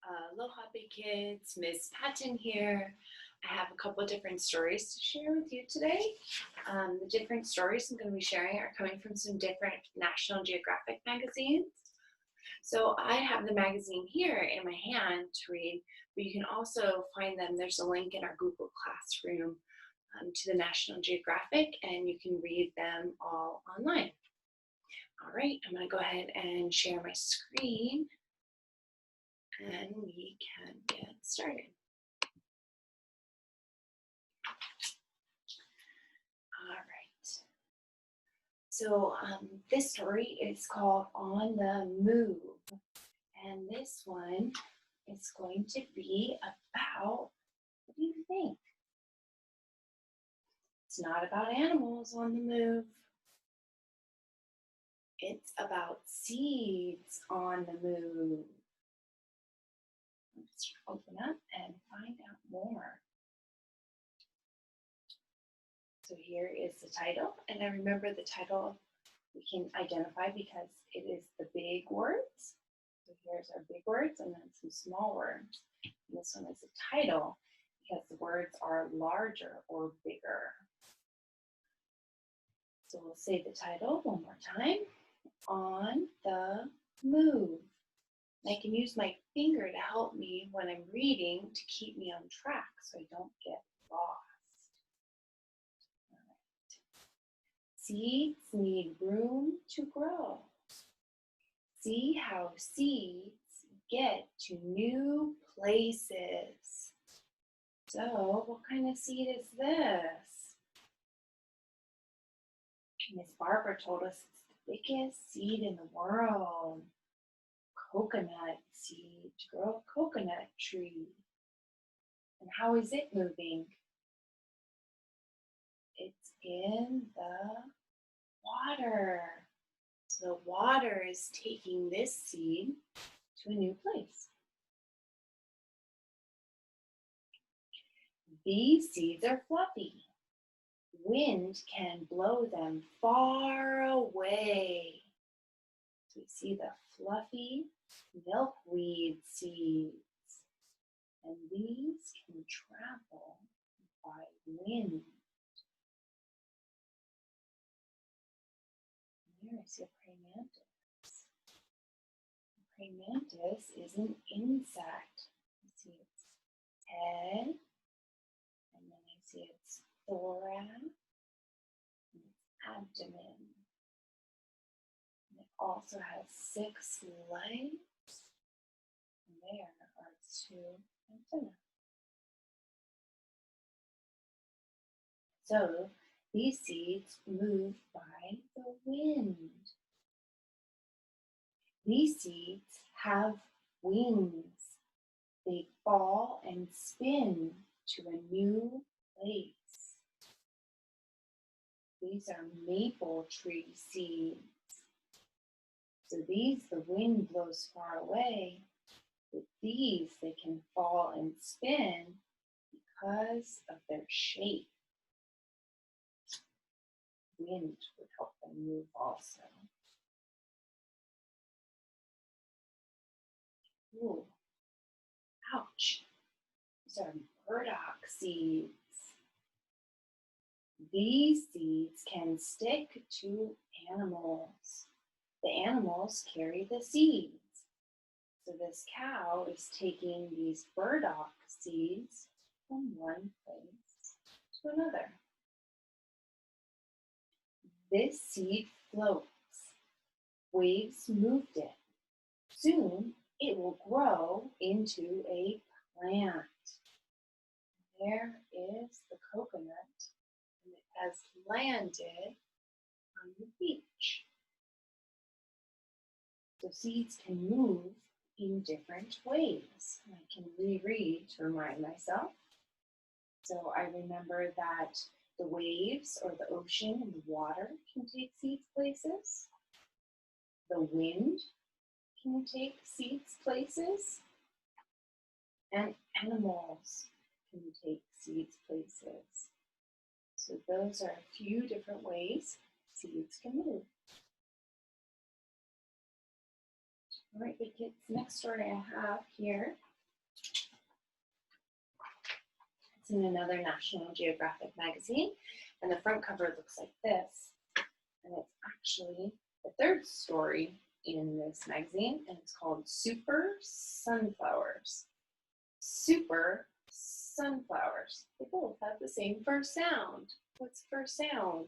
Aloha Big Kids, Miss Patton here. I have a couple of different stories to share with you today. The different stories I'm going to be sharing are coming from some different National Geographic magazines. So I have the magazine here in my hand to read, but you can also find them. There's a link in our Google Classroom to the National Geographic, and you can read them all online. All right, I'm going to go ahead and share my screen, and we can get started. All right. So this story is called On the Move, and this one is going to be about, what do you think? It's not about animals on the move. It's about seeds on the move. Let's open up and find out more. So here is the title, and I remember the title we can identify because it is the big words. So here's our big words and then some small words. And this one is the title because the words are larger or bigger. So we'll say the title one more time. On the Move. And I can use my finger to help me when I'm reading to keep me on track so I don't get lost. All right. Seeds need room to grow. See how seeds get to new places. So, what kind of seed is this? Miss Barbara told us it's the biggest seed in the world. Coconut seed to grow a coconut tree. And how is it moving? It's in the water. So the water is taking this seed to a new place. These seeds are fluffy. Wind can blow them far away. So we see the fluffy milkweed seeds. And these can travel by wind. Here I see a praying mantis. A praying mantis is an insect. I see its head, and then I see its thorax, and its abdomen. And it also has 6 legs, and there are 2 antennae. So these seeds move by the wind. These seeds have wings. They fall and spin to a new place. These are maple tree seeds. So these, the wind blows far away. With these, they can fall and spin because of their shape. Wind would help them move also. Ooh, ouch. These are burdock seeds. These seeds can stick to animals. The animals carry the seeds. So this cow is taking these burdock seeds from one place to another. This seed floats. Waves moved it. Soon it will grow into a plant. There is the coconut, and it has landed on the beach. So seeds can move in different ways. I can reread to remind myself. So I remember that the waves or the ocean and the water can take seeds places. The wind can take seeds places. And animals can take seeds places. So those are a few different ways seeds can move. All right, big kids, next story I have here It's in another National Geographic magazine, and the front cover looks like this. And it's actually the third story in this magazine, and it's called Super Sunflowers. Super sunflowers. They both have the same first sound. What's first sound?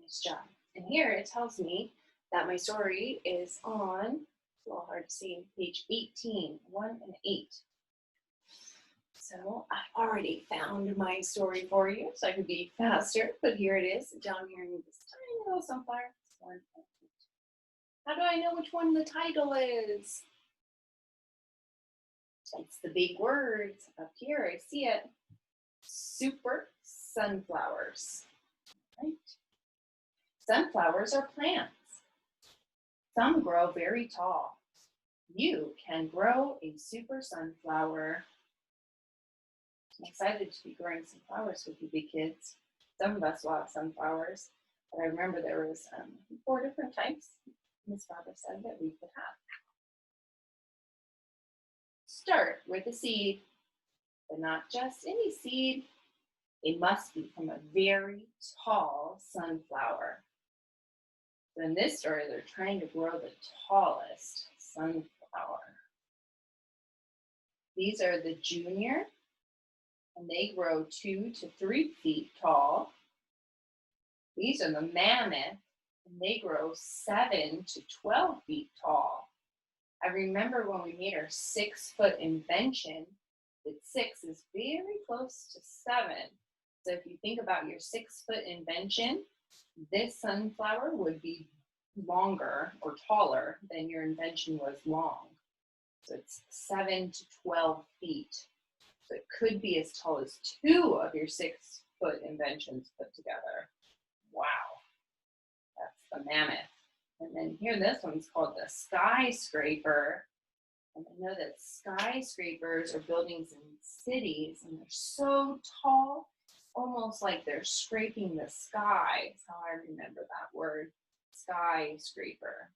Nice job. And here it tells me that my story is on, it's a little hard to see, page 18, 1 and 8. So I've already found my story for you, so I could be faster, but here it is, down here in this tiny little sunflower. How do I know which one the title is? It's the big words up here. I see it. Super sunflowers. Right? Sunflowers are plants. Some grow very tall. You can grow a super sunflower. I'm excited to be growing some flowers with you big kids. Some of us will have sunflowers, but I remember there was 4 different types Miss Barbara said that we could have. Start with a seed, but not just any seed. It must be from a very tall sunflower. So in this story, they're trying to grow the tallest sunflower. These are the junior, and they grow 2 to 3 feet tall. These are the mammoth, and they grow 7 to 12 feet tall. I remember when we made our 6-foot invention, that 6 is very close to 7. So if you think about your 6-foot invention, this sunflower would be longer or taller than your invention was long. So it's 7 to 12 feet. So it could be as tall as 2 of your 6-foot inventions put together. Wow, that's the mammoth. And then here, this one's called the skyscraper. And I know that skyscrapers are buildings in cities, and they're so tall, almost like they're scraping the sky. That's how I remember that word, skyscraper.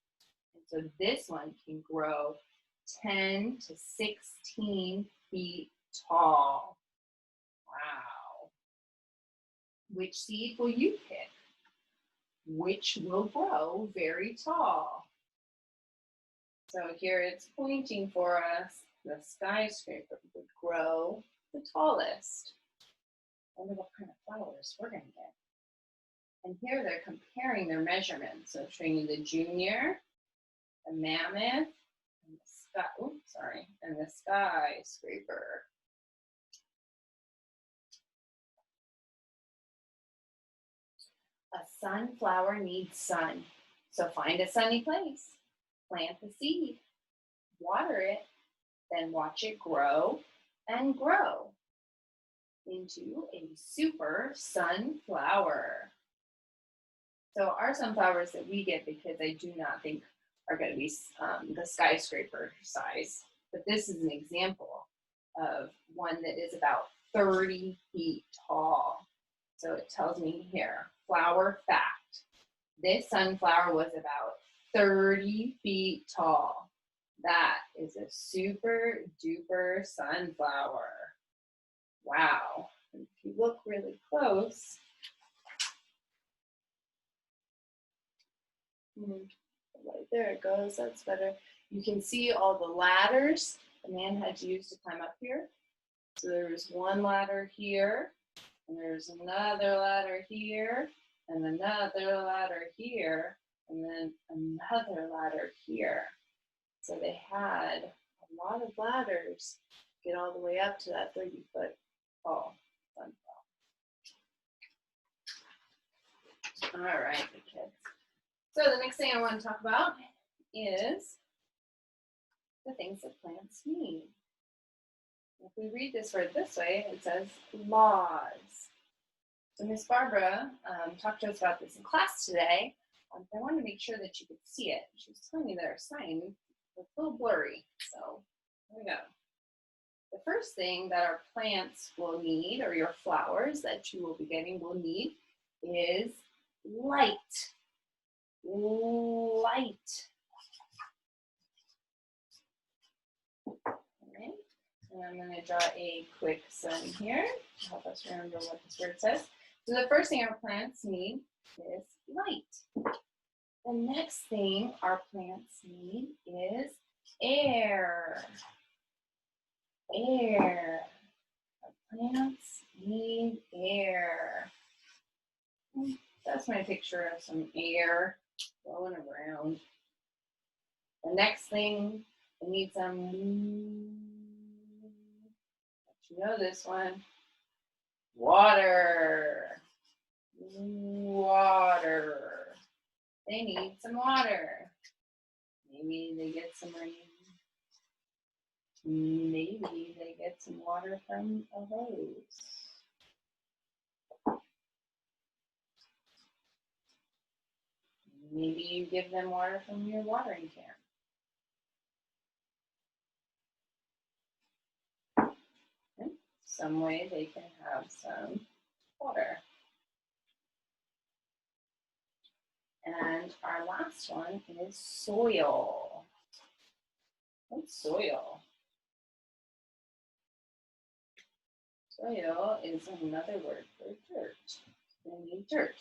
And so this one can grow 10 to 16 feet tall. Wow. Which seed will you pick? Which will grow very tall? So here it's pointing for us, the skyscraper would grow the tallest. I wonder what kind of flowers we're going to get. And here they're comparing their measurements. So showing you the junior, the mammoth, and the skyscraper. A sunflower needs sun, so find a sunny place. Plant the seed, water it, then watch it grow and grow into a super sunflower. So our sunflowers that we get, because I do not think are going to be the skyscraper size, but this is an example of one that is about 30 feet tall. So it tells me here, flower fact, this sunflower was about 30 feet tall. That is a super duper sunflower. Wow. And if you look really close, right there it goes, that's better. You can see all the ladders the man had to use to climb up here. So there's one ladder here, and there's another ladder here, and another ladder here, and then another ladder here. So they had a lot of ladders to get all the way up to that 30-foot tall sunflower. All right, kids. So the next thing I want to talk about is the things that plants need. If we read this word this way, it says laws. So Miss Barbara talked to us about this in class today. I wanted to make sure that you could see it. She was telling me that our sign was a little blurry. So here we go. The first thing that our plants will need, or your flowers that you will be getting will need, is light. Light. And I'm going to draw a quick sun here to help us remember what this word says. So the first thing our plants need is light. The next thing our plants need is air. Air. Our plants need air. That's my picture of some air flowing around. The next thing, we need some, you know this one, water. Water. They need some water. Maybe they get some rain. Maybe they get some water from a hose. Maybe you give them water from your watering can. Okay. Some way they can have some water. And our last one is soil. What's soil? Soil is another word for dirt. They need dirt.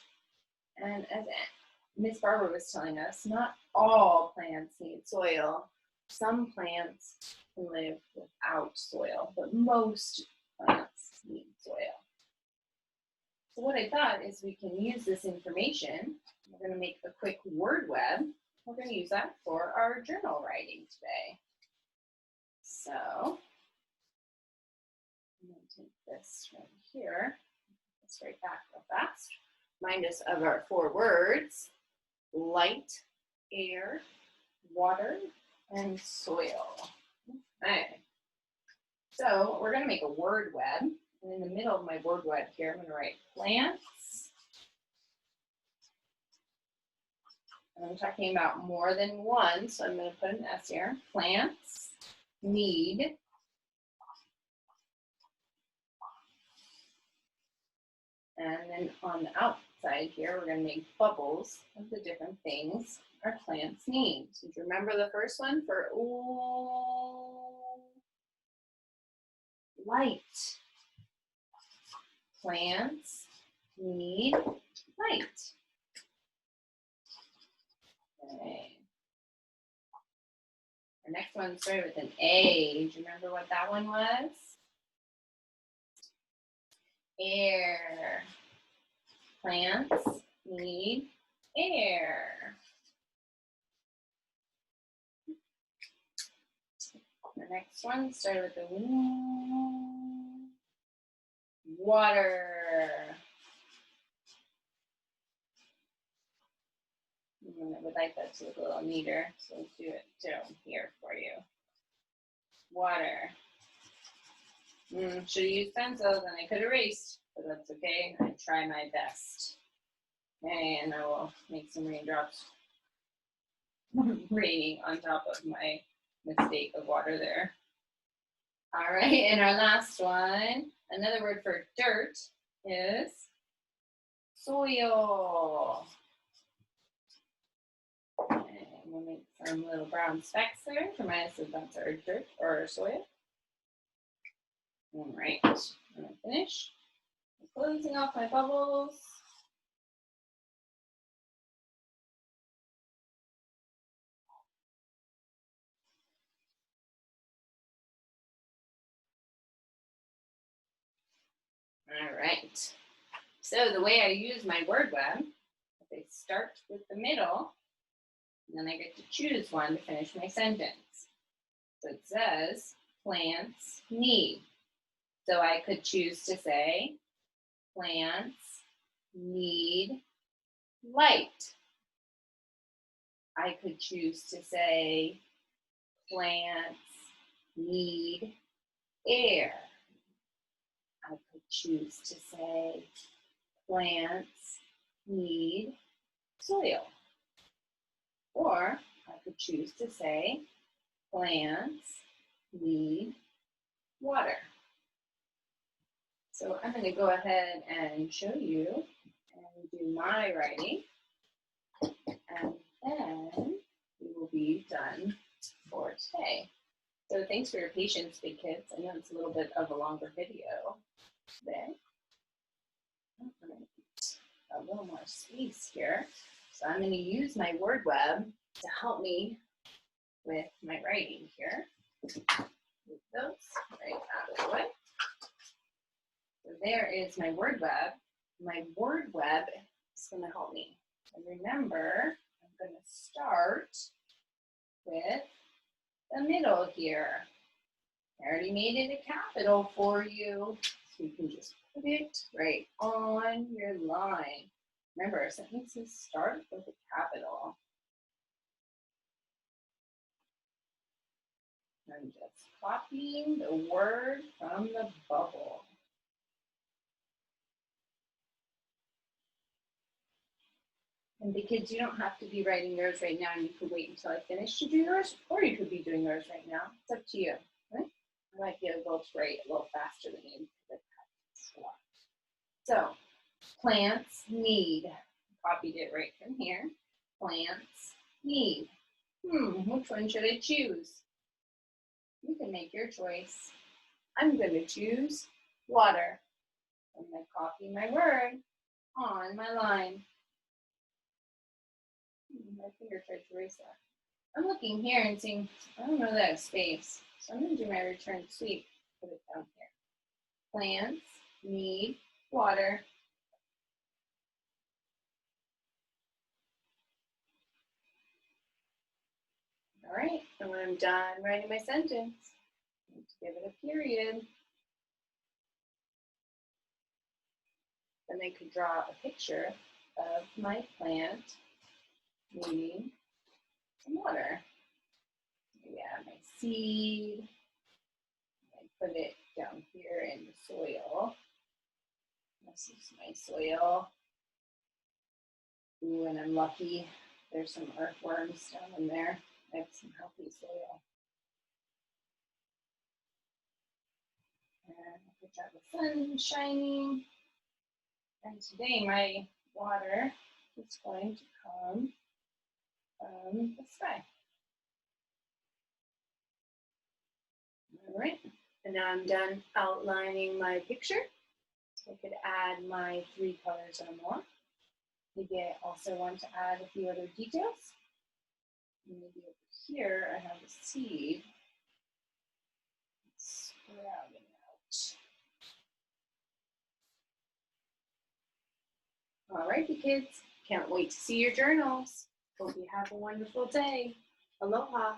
And as Miss Barbara was telling us, not all plants need soil. Some plants can live without soil, but most plants need soil. So what I thought is we can use this information. We're going to make a quick word web. We're going to use that for our journal writing today. So I'm going to take this right here. Let's write back real fast. Remind us of our 4 words: light, air, water, and soil. Okay. So we're going to make a word web. And in the middle of my word web here, I'm going to write plants. And I'm talking about more than one, so I'm going to put an S here. Plants need and then on the outside here, we're going to make bubbles of the different things our plants need. So do you remember the first one for light? Plants need light. Okay. Our next one started with an A. Do you remember what that one was? Air. Plants need air. The next one started with the water. I would like that to look a little neater, so let's do it down here for you. Water. Should have used pencils and I could erase, but that's okay. I try my best. And I will make some raindrops raining on top of my mistake of water there. All right, and our last one, another word for dirt is soil. And we'll make some little brown specks there to remind us that that's our dirt or our soil. All right, I'm gonna finish. I'm closing off my bubbles. All right, so the way I use my word web is I start with the middle, and then I get to choose one to finish my sentence. So it says, plants need. So I could choose to say, plants need light. I could choose to say, plants need air. I could choose to say, plants need soil. Or I could choose to say, plants need water. So I'm going to go ahead and show you and do my writing, and then we will be done for today. So thanks for your patience, big kids. I know it's a little bit of a longer video today. A little more space here. So I'm going to use my word web to help me with my writing here. Move those right out of the way. So there is my word web. My word web is going to help me. And remember, I'm going to start with the middle here. I already made it a capital for you, so you can just put it right on your line. Remember, sentences start with a capital. I'm just copying the word from the bubble. And the kids, you don't have to be writing yours right now, and you could wait until I finish to do yours, or you could be doing yours right now. It's up to you. Right? I might be able to write a little faster than you because I cut a lot. So, plants need. Copied it right from here. Plants need. Which one should I choose? You can make your choice. I'm going to choose water. I'm going to copy my word on my line. My finger tried to erase that. I'm looking here and seeing, I don't know that I have space. So I'm going to do my return sweep. Put it down here. Plants need water. All right, and when I'm done writing my sentence, I need to give it a period. Then I could draw a picture of my plant needing some water. Maybe add my seed. I put it down here in the soil. This is my soil. Ooh, and I'm lucky. There's some earthworms down in there. I have some healthy soil. And look at the sun shining. And today my water is going to come from the sky. All right, and now I'm done outlining my picture. So I could add my 3 colors or more. Maybe I also want to add a few other details. Maybe over here I have a seed sprouting out. All right, you kids, can't wait to see your journals. Hope you have a wonderful day. Aloha.